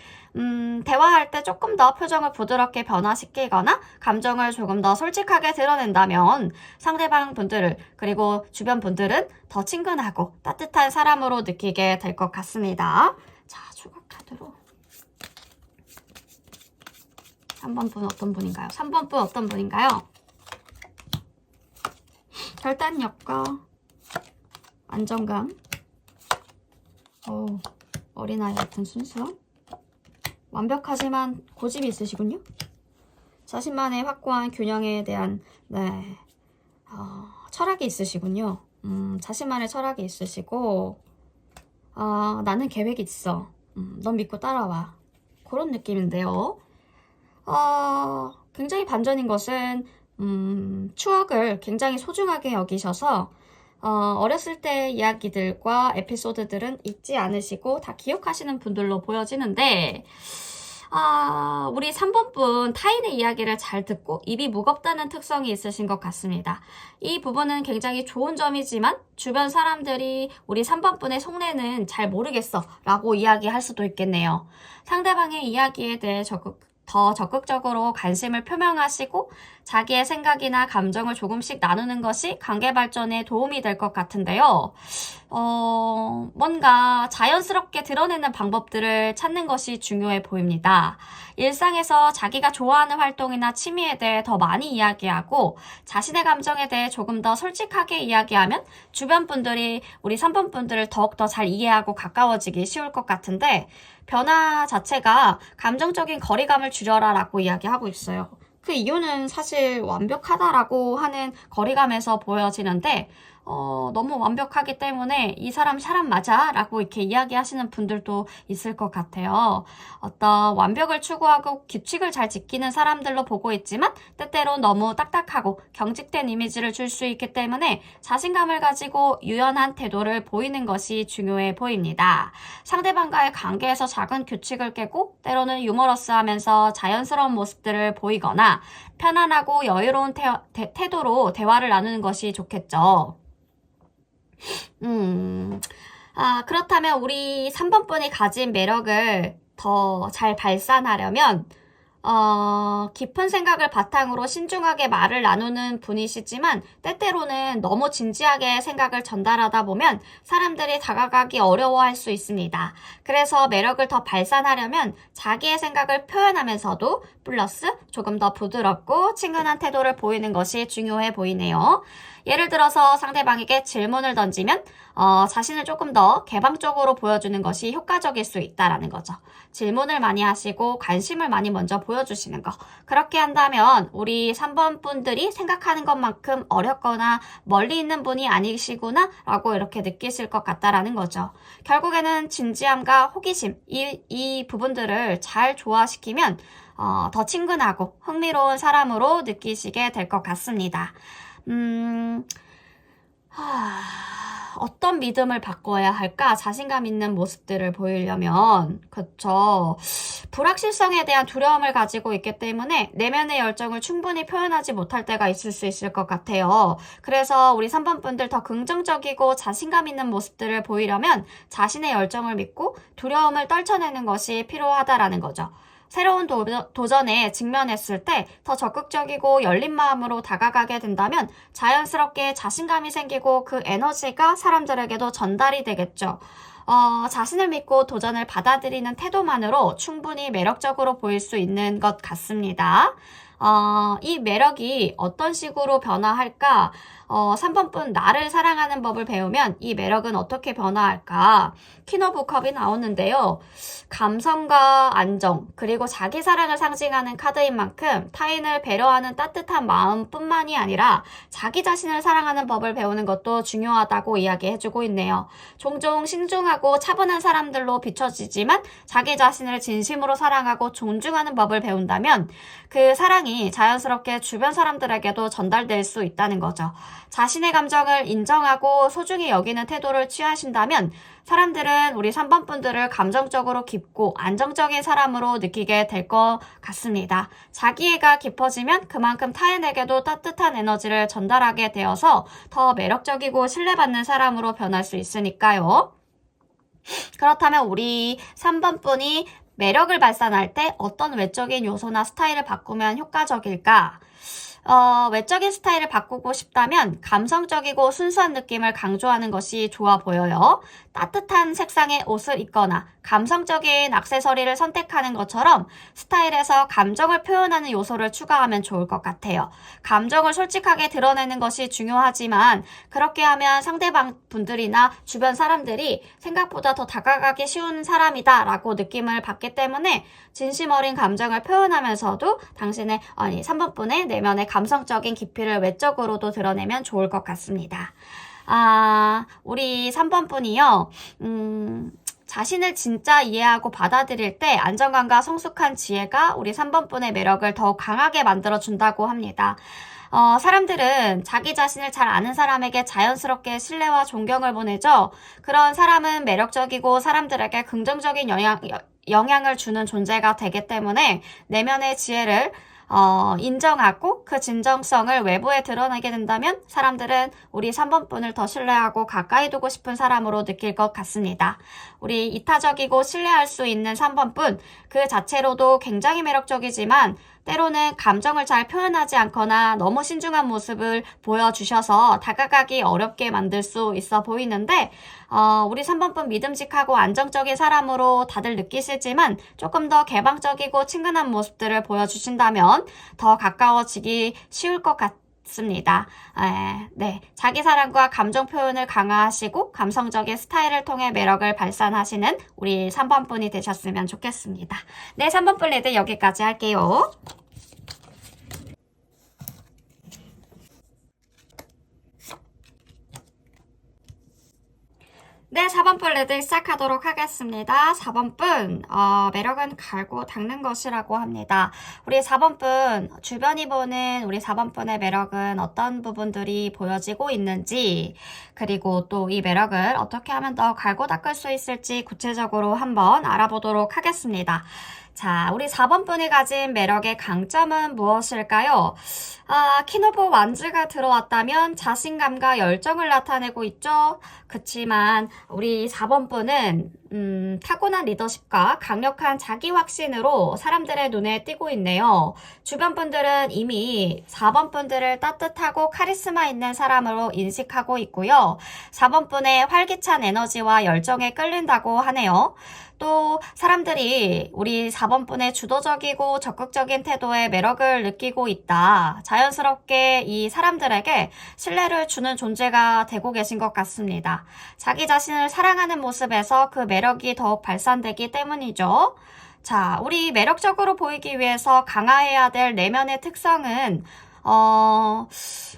대화할 때 조금 더 표정을 부드럽게 변화시키거나 감정을 조금 더 솔직하게 드러낸다면 상대방 분들을, 그리고 주변 분들은 더 친근하고 따뜻한 사람으로 느끼게 될 것 같습니다. 자, 조각 카드로 3번 분 어떤 분인가요? 3번 분 어떤 분인가요? 결단력과 안정감, 어린아이 같은 순수함, 완벽하지만 고집이 있으시군요. 자신만의 확고한 균형에 대한 철학이 있으시군요. 자신만의 철학이 있으시고, 나는 계획이 있어. 넌 믿고 따라와. 그런 느낌인데요. 굉장히 반전인 것은 추억을 굉장히 소중하게 여기셔서 어렸을 때 이야기들과 에피소드들은 잊지 않으시고 다 기억하시는 분들로 보여지는데, 우리 3번 분 타인의 이야기를 잘 듣고 입이 무겁다는 특성이 있으신 것 같습니다. 이 부분은 굉장히 좋은 점이지만 주변 사람들이 우리 3번 분의 속내는 잘 모르겠어 라고 이야기할 수도 있겠네요. 상대방의 이야기에 대해 더 적극적으로 관심을 표명하시고 자기의 생각이나 감정을 조금씩 나누는 것이 관계 발전에 도움이 될 것 같은데요. 뭔가 자연스럽게 드러내는 방법들을 찾는 것이 중요해 보입니다. 일상에서 자기가 좋아하는 활동이나 취미에 대해 더 많이 이야기하고 자신의 감정에 대해 조금 더 솔직하게 이야기하면 주변 분들이 우리 3번 분들을 더욱더 잘 이해하고 가까워지기 쉬울 것 같은데, 변화 자체가 감정적인 거리감을 줄여라 라고 이야기하고 있어요. 그 이유는 사실 완벽하다라고 하는 거리감에서 보여지는데, 너무 완벽하기 때문에 이 사람 맞아 라고 이렇게 이야기하시는 분들도 있을 것 같아요. 어떤 완벽을 추구하고 규칙을 잘 지키는 사람들로 보고 있지만 때때로 너무 딱딱하고 경직된 이미지를 줄 수 있기 때문에 자신감을 가지고 유연한 태도를 보이는 것이 중요해 보입니다. 상대방과의 관계에서 작은 규칙을 깨고 때로는 유머러스하면서 자연스러운 모습들을 보이거나 편안하고 여유로운 태도로 대화를 나누는 것이 좋겠죠. 그렇다면 우리 3번 분이 가진 매력을 더 잘 발산하려면 깊은 생각을 바탕으로 신중하게 말을 나누는 분이시지만 때때로는 너무 진지하게 생각을 전달하다 보면 사람들이 다가가기 어려워할 수 있습니다. 그래서 매력을 더 발산하려면 자기의 생각을 표현하면서도 플러스 조금 더 부드럽고 친근한 태도를 보이는 것이 중요해 보이네요. 예를 들어서 상대방에게 질문을 던지면 자신을 조금 더 개방적으로 보여주는 것이 효과적일 수 있다라는 거죠. 질문을 많이 하시고 관심을 많이 먼저 보여주시는 거. 그렇게 한다면 우리 3번 분들이 생각하는 것만큼 어렵거나 멀리 있는 분이 아니시구나 라고 이렇게 느끼실 것 같다라는 거죠. 결국에는 진지함과 호기심 이 부분들을 잘 조화시키면 더 친근하고 흥미로운 사람으로 느끼시게 될 것 같습니다. 어떤 믿음을 바꿔야 할까? 자신감 있는 모습들을 보이려면, 그쵸. 불확실성에 대한 두려움을 가지고 있기 때문에 내면의 열정을 충분히 표현하지 못할 때가 있을 수 있을 것 같아요. 그래서 우리 3번 분들 더 긍정적이고 자신감 있는 모습들을 보이려면 자신의 열정을 믿고 두려움을 떨쳐내는 것이 필요하다라는 거죠. 새로운 도전에 직면했을 때 더 적극적이고 열린 마음으로 다가가게 된다면 자연스럽게 자신감이 생기고 그 에너지가 사람들에게도 전달이 되겠죠. 자신을 믿고 도전을 받아들이는 태도만으로 충분히 매력적으로 보일 수 있는 것 같습니다. 이 매력이 어떤 식으로 변화할까? 3번 분 나를 사랑하는 법을 배우면 이 매력은 어떻게 변화할까? 키노부컵이 나오는데요. 감성과 안정, 그리고 자기 사랑을 상징하는 카드인 만큼 타인을 배려하는 따뜻한 마음뿐만이 아니라 자기 자신을 사랑하는 법을 배우는 것도 중요하다고 이야기해주고 있네요. 종종 신중하고 차분한 사람들로 비춰지지만 자기 자신을 진심으로 사랑하고 존중하는 법을 배운다면 그 사랑이 자연스럽게 주변 사람들에게도 전달될 수 있다는 거죠. 자신의 감정을 인정하고 소중히 여기는 태도를 취하신다면 사람들은 우리 3번 분들을 감정적으로 깊고 안정적인 사람으로 느끼게 될 것 같습니다. 자기애가 깊어지면 그만큼 타인에게도 따뜻한 에너지를 전달하게 되어서 더 매력적이고 신뢰받는 사람으로 변할 수 있으니까요. 그렇다면 우리 3번 분이 매력을 발산할 때 어떤 외적인 요소나 스타일을 바꾸면 효과적일까? 외적인 스타일을 바꾸고 싶다면 감성적이고 순수한 느낌을 강조하는 것이 좋아 보여요. 따뜻한 색상의 옷을 입거나 감성적인 액세서리를 선택하는 것처럼 스타일에서 감정을 표현하는 요소를 추가하면 좋을 것 같아요. 감정을 솔직하게 드러내는 것이 중요하지만 그렇게 하면 상대방 분들이나 주변 사람들이 생각보다 더 다가가기 쉬운 사람이다 라고 느낌을 받기 때문에 진심 어린 감정을 표현하면서도 3번 분의 내면의 감성적인 깊이를 외적으로도 드러내면 좋을 것 같습니다. 우리 3번 분이요. 자신을 진짜 이해하고 받아들일 때 안정감과 성숙한 지혜가 우리 3번 분의 매력을 더욱 강하게 만들어준다고 합니다. 사람들은 자기 자신을 잘 아는 사람에게 자연스럽게 신뢰와 존경을 보내죠. 그런 사람은 매력적이고 사람들에게 긍정적인 영향을 주는 존재가 되기 때문에 내면의 지혜를 인정하고 그 진정성을 외부에 드러내게 된다면 사람들은 우리 3번 분을 더 신뢰하고 가까이 두고 싶은 사람으로 느낄 것 같습니다. 우리 이타적이고 신뢰할 수 있는 3번 분, 그 자체로도 굉장히 매력적이지만 때로는 감정을 잘 표현하지 않거나 너무 신중한 모습을 보여주셔서 다가가기 어렵게 만들 수 있어 보이는데 우리 3번 분 믿음직하고 안정적인 사람으로 다들 느끼시지만 조금 더 개방적이고 친근한 모습들을 보여주신다면 더 가까워지기 쉬울 것 같습니다. 네, 자기 사랑과 감정 표현을 강화하시고 감성적인 스타일을 통해 매력을 발산하시는 우리 3번 분이 되셨으면 좋겠습니다. 네, 3번 분 리드 여기까지 할게요. 네, 4번 분 리딩 시작하도록 하겠습니다. 4번 분, 매력은 갈고 닦는 것이라고 합니다. 우리 4번 분, 주변이 보는 우리 4번 분의 매력은 어떤 부분들이 보여지고 있는지, 그리고 또 이 매력을 어떻게 하면 더 갈고 닦을 수 있을지 구체적으로 한번 알아보도록 하겠습니다. 자, 우리 4번 분이 가진 매력의 강점은 무엇일까요? 킹 오브 완즈가 들어왔다면 자신감과 열정을 나타내고 있죠. 그치만 우리 4번 분은 타고난 리더십과 강력한 자기 확신으로 사람들의 눈에 띄고 있네요. 주변 분들은 이미 4번 분들을 따뜻하고 카리스마 있는 사람으로 인식하고 있고요. 4번 분의 활기찬 에너지와 열정에 끌린다고 하네요. 또 사람들이 우리 4번 분의 주도적이고 적극적인 태도에 매력을 느끼고 있다. 자연스럽게 이 사람들에게 신뢰를 주는 존재가 되고 계신 것 같습니다. 자기 자신을 사랑하는 모습에서 그 매력이 더욱 발산되기 때문이죠. 자, 우리 매력적으로 보이기 위해서 강화해야 될 내면의 특성은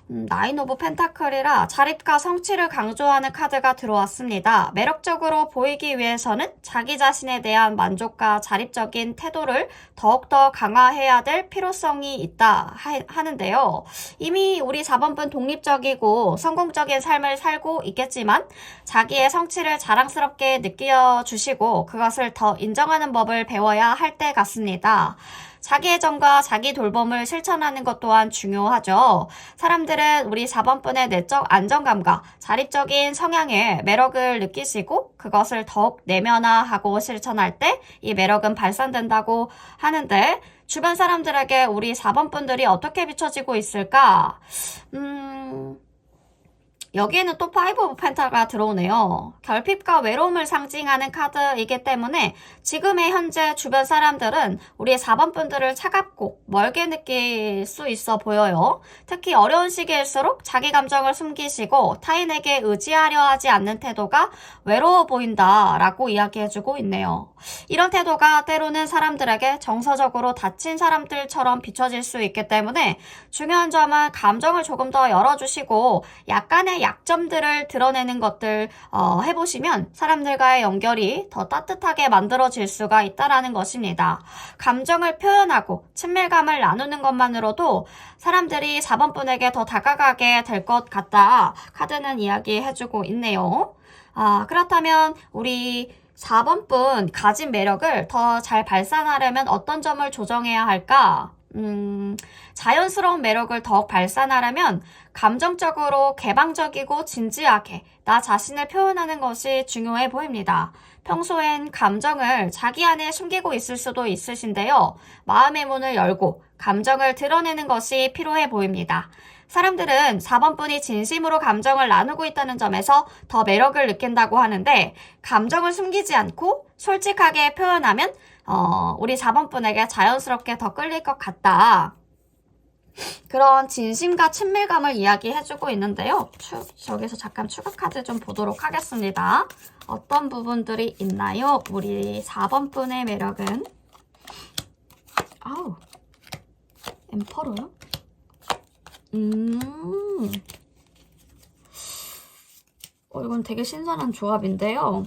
나인 오브 펜타클이라 자립과 성취를 강조하는 카드가 들어왔습니다. 매력적으로 보이기 위해서는 자기 자신에 대한 만족과 자립적인 태도를 더욱더 강화해야 될 필요성이 있다 하는데요. 이미 우리 4번분 독립적이고 성공적인 삶을 살고 있겠지만 자기의 성취를 자랑스럽게 느껴주시고 그것을 더 인정하는 법을 배워야 할 때 같습니다. 자기 애정과 자기 돌봄을 실천하는 것 또한 중요하죠. 사람들은 우리 4번분의 내적 안정감과 자립적인 성향에 매력을 느끼시고 그것을 더욱 내면화하고 실천할 때 이 매력은 발산된다고 하는데 주변 사람들에게 우리 4번분들이 어떻게 비춰지고 있을까? 여기에는 또 5 오브 펜타가 들어오네요. 결핍과 외로움을 상징하는 카드이기 때문에 지금의 현재 주변 사람들은 우리의 4번 분들을 차갑고 멀게 느낄 수 있어 보여요. 특히 어려운 시기일수록 자기 감정을 숨기시고 타인에게 의지하려 하지 않는 태도가 외로워 보인다라고 이야기해주고 있네요. 이런 태도가 때로는 사람들에게 정서적으로 다친 사람들처럼 비춰질 수 있기 때문에 중요한 점은 감정을 조금 더 열어주시고 약간의 약점들을 드러내는 것들 해보시면 사람들과의 연결이 더 따뜻하게 만들어질 수가 있다는 것입니다. 감정을 표현하고 친밀감을 나누는 것만으로도 사람들이 4번분에게 더 다가가게 될 것 같다. 카드는 이야기해주고 있네요. 그렇다면 우리 4번분 가진 매력을 더 잘 발산하려면 어떤 점을 조정해야 할까? 자연스러운 매력을 더욱 발산하려면 감정적으로 개방적이고 진지하게 나 자신을 표현하는 것이 중요해 보입니다. 평소엔 감정을 자기 안에 숨기고 있을 수도 있으신데요. 마음의 문을 열고 감정을 드러내는 것이 필요해 보입니다. 사람들은 4번분이 진심으로 감정을 나누고 있다는 점에서 더 매력을 느낀다고 하는데 감정을 숨기지 않고 솔직하게 표현하면 우리 4번분에게 자연스럽게 더 끌릴 것 같다. 그런 진심과 친밀감을 이야기해주고 있는데요. 저기서 잠깐 추가 카드 좀 보도록 하겠습니다. 어떤 부분들이 있나요? 우리 4번분의 매력은 엠퍼로요? 이건 되게 신선한 조합인데요.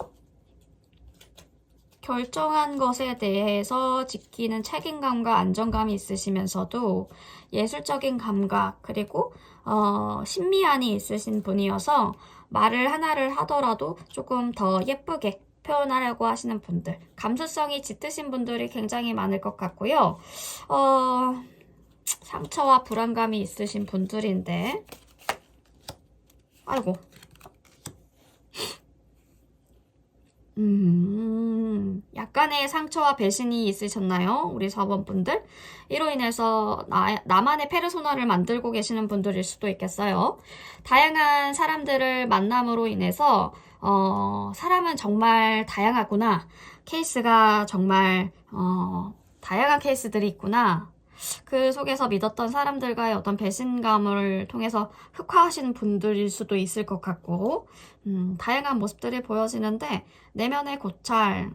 결정한 것에 대해서 지키는 책임감과 안정감이 있으시면서도 예술적인 감각 그리고 신미안이 있으신 분이어서 말을 하나를 하더라도 조금 더 예쁘게 표현하려고 하시는 분들, 감수성이 짙으신 분들이 굉장히 많을 것 같고요. 상처와 불안감이 있으신 분들인데 아이고 약간의 상처와 배신이 있으셨나요? 우리 4번 분들. 이로 인해서 나만의 페르소나를 만들고 계시는 분들일 수도 있겠어요. 다양한 사람들을 만남으로 인해서 사람은 정말 다양하구나. 케이스가 정말 다양한 케이스들이 있구나. 그 속에서 믿었던 사람들과의 어떤 배신감을 통해서 흑화하시는 분들일 수도 있을 것 같고 다양한 모습들이 보여지는데 내면의 고찰,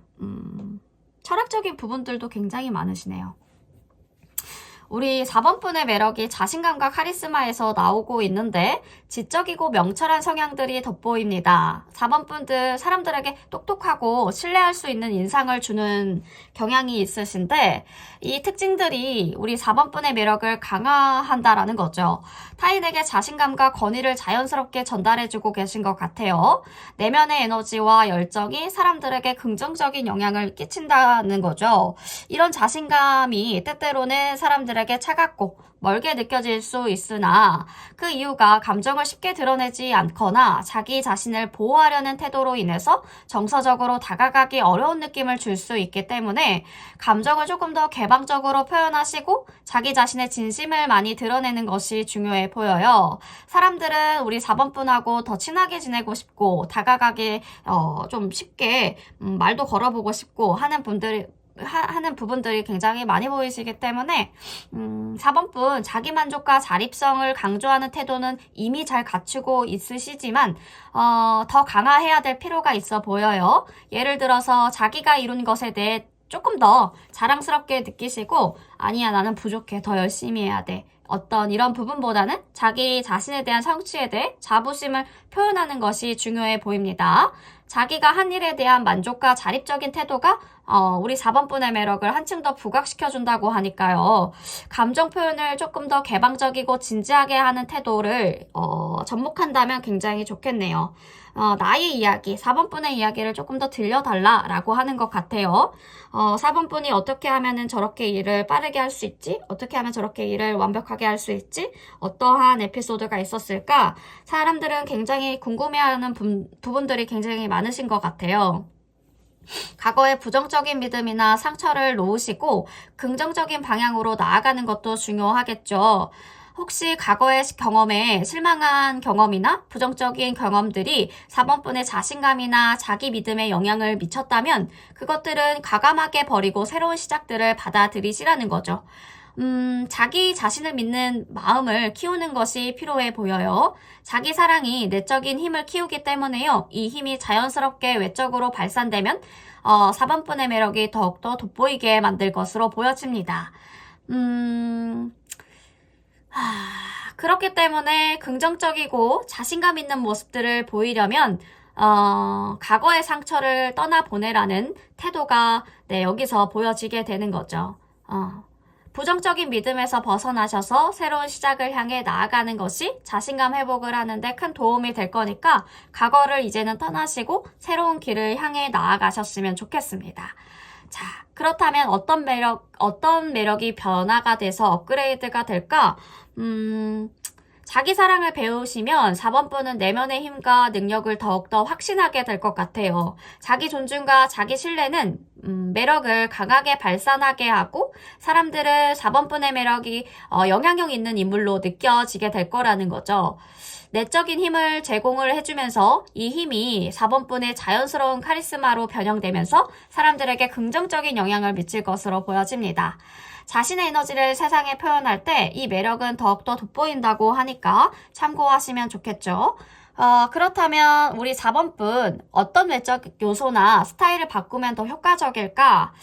철학적인 부분들도 굉장히 많으시네요. 우리 4번분의 매력이 자신감과 카리스마에서 나오고 있는데 지적이고 명철한 성향들이 돋보입니다. 4번분들 사람들에게 똑똑하고 신뢰할 수 있는 인상을 주는 경향이 있으신데 이 특징들이 우리 4번분의 매력을 강화한다라는 거죠. 타인에게 자신감과 권위를 자연스럽게 전달해주고 계신 것 같아요. 내면의 에너지와 열정이 사람들에게 긍정적인 영향을 끼친다는 거죠. 이런 자신감이 때때로는 사람들에게 차갑고 멀게 느껴질 수 있으나 그 이유가 감정을 쉽게 드러내지 않거나 자기 자신을 보호하려는 태도로 인해서 정서적으로 다가가기 어려운 느낌을 줄 수 있기 때문에 감정을 조금 더 개방적으로 표현하시고 자기 자신의 진심을 많이 드러내는 것이 중요해 보여요. 사람들은 우리 4번분하고 더 친하게 지내고 싶고 다가가기 좀 쉽게 말도 걸어보고 싶고 하는 부분들이 굉장히 많이 보이시기 때문에 4번분 자기만족과 자립성을 강조하는 태도는 이미 잘 갖추고 있으시지만 더 강화해야 될 필요가 있어 보여요. 예를 들어서 자기가 이룬 것에 대해 조금 더 자랑스럽게 느끼시고 아니야 나는 부족해 더 열심히 해야 돼 어떤 이런 부분보다는 자기 자신에 대한 성취에 대해 자부심을 표현하는 것이 중요해 보입니다. 자기가 한 일에 대한 만족과 자립적인 태도가 우리 4번분의 매력을 한층 더 부각시켜준다고 하니까요. 감정 표현을 조금 더 개방적이고 진지하게 하는 태도를 접목한다면 굉장히 좋겠네요. 나의 이야기, 4번분의 이야기를 조금 더 들려달라라고 하는 것 같아요. 4번분이 어떻게 하면 저렇게 일을 빠르게 할 수 있지? 어떻게 하면 저렇게 일을 완벽하게 할 수 있지? 어떠한 에피소드가 있었을까? 사람들은 굉장히 궁금해하는 부분들이 굉장히 많으신 것 같아요. 과거의 부정적인 믿음이나 상처를 놓으시고 긍정적인 방향으로 나아가는 것도 중요하겠죠. 혹시 과거의 경험에 실망한 경험이나 부정적인 경험들이 4번분의 자신감이나 자기 믿음에 영향을 미쳤다면 그것들은 과감하게 버리고 새로운 시작들을 받아들이시라는 거죠. 자기 자신을 믿는 마음을 키우는 것이 필요해 보여요. 자기 사랑이 내적인 힘을 키우기 때문에요. 이 힘이 자연스럽게 외적으로 발산되면 4번분의 매력이 더욱더 돋보이게 만들 것으로 보여집니다. 그렇기 때문에 긍정적이고 자신감 있는 모습들을 보이려면 과거의 상처를 떠나보내라는 태도가 여기서 보여지게 되는 거죠. 부정적인 믿음에서 벗어나셔서 새로운 시작을 향해 나아가는 것이 자신감 회복을 하는데 큰 도움이 될 거니까 과거를 이제는 떠나시고 새로운 길을 향해 나아가셨으면 좋겠습니다. 자, 그렇다면 어떤 매력이 변화가 돼서 업그레이드가 될까? 자기 사랑을 배우시면 4번분은 내면의 힘과 능력을 더욱더 확신하게 될 것 같아요. 자기 존중과 자기 신뢰는 매력을 강하게 발산하게 하고 사람들은 4번분의 매력이 영향력 있는 인물로 느껴지게 될 거라는 거죠. 내적인 힘을 제공을 해주면서 이 힘이 4번분의 자연스러운 카리스마로 변형되면서 사람들에게 긍정적인 영향을 미칠 것으로 보여집니다. 자신의 에너지를 세상에 표현할 때 이 매력은 더욱더 돋보인다고 하니까 참고하시면 좋겠죠. 그렇다면 우리 4번분 어떤 외적 요소나 스타일을 바꾸면 더 효과적일까?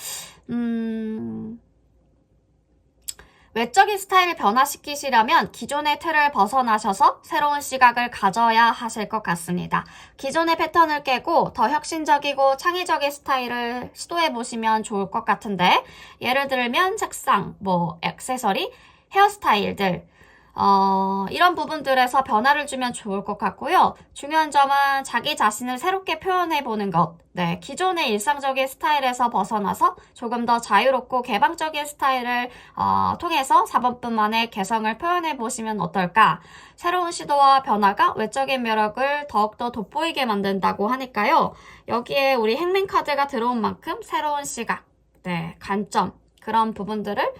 외적인 스타일을 변화시키시려면 기존의 틀을 벗어나셔서 새로운 시각을 가져야 하실 것 같습니다. 기존의 패턴을 깨고 더 혁신적이고 창의적인 스타일을 시도해보시면 좋을 것 같은데 예를 들면 색상, 액세서리, 헤어스타일들 이런 부분들에서 변화를 주면 좋을 것 같고요. 중요한 점은 자기 자신을 새롭게 표현해보는 것. 기존의 일상적인 스타일에서 벗어나서 조금 더 자유롭고 개방적인 스타일을 통해서 4번분만의 개성을 표현해보시면 어떨까? 새로운 시도와 변화가 외적인 매력을 더욱더 돋보이게 만든다고 하니까요. 여기에 우리 행맨카드가 들어온 만큼 새로운 시각, 관점, 그런 부분들을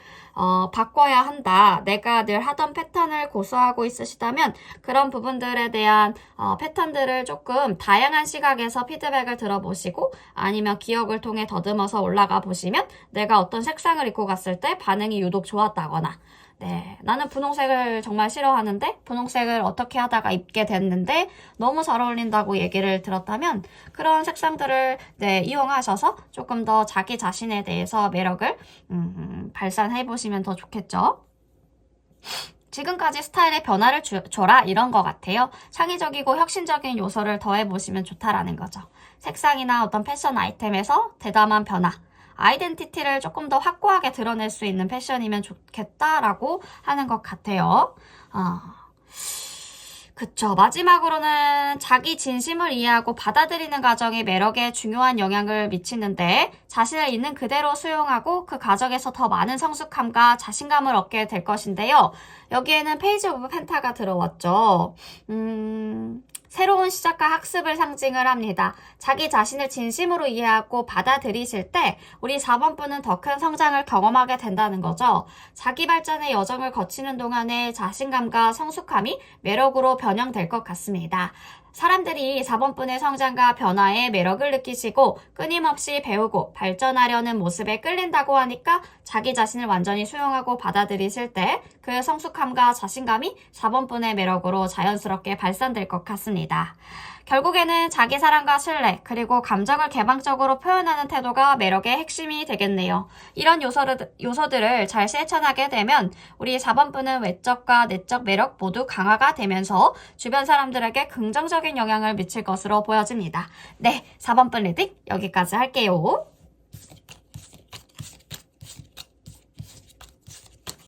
바꿔야 한다. 내가 늘 하던 패턴을 고수하고 있으시다면 그런 부분들에 대한 패턴들을 조금 다양한 시각에서 피드백을 들어보시고 아니면 기억을 통해 더듬어서 올라가 보시면 내가 어떤 색상을 입고 갔을 때 반응이 유독 좋았다거나 나는 분홍색을 정말 싫어하는데 분홍색을 어떻게 하다가 입게 됐는데 너무 잘 어울린다고 얘기를 들었다면 그런 색상들을 이용하셔서 조금 더 자기 자신에 대해서 매력을 발산해 보시면 더 좋겠죠. 지금까지 스타일에 변화를 줘라 이런 것 같아요. 창의적이고 혁신적인 요소를 더해보시면 좋다라는 거죠. 색상이나 어떤 패션 아이템에서 대담한 변화, 아이덴티티를 조금 더 확고하게 드러낼 수 있는 패션이면 좋겠다라고 하는 것 같아요. 그쵸. 마지막으로는 자기 진심을 이해하고 받아들이는 과정이 매력에 중요한 영향을 미치는데 자신을 있는 그대로 수용하고 그 과정에서 더 많은 성숙함과 자신감을 얻게 될 것인데요. 여기에는 페이지 오브 펜타가 들어왔죠. 새로운 시작과 학습을 상징을 합니다. 자기 자신을 진심으로 이해하고 받아들이실 때 우리 4번 분은 더 큰 성장을 경험하게 된다는 거죠. 자기 발전의 여정을 거치는 동안에 자신감과 성숙함이 매력으로 변형될 것 같습니다. 사람들이 4번 분의 성장과 변화에 매력을 느끼시고 끊임없이 배우고 발전하려는 모습에 끌린다고 하니까 자기 자신을 완전히 수용하고 받아들이실 때 그 성숙함과 자신감이 4번 분의 매력으로 자연스럽게 발산될 것 같습니다. 결국에는 자기 사랑과 신뢰 그리고 감정을 개방적으로 표현하는 태도가 매력의 핵심이 되겠네요. 이런 요소들을 잘 실천하게 되면 우리 4번 분은 외적과 내적 매력 모두 강화가 되면서 주변 사람들에게 긍정적인 영향을 미칠 것으로 보여집니다. 네, 4번 분 리딩 여기까지 할게요.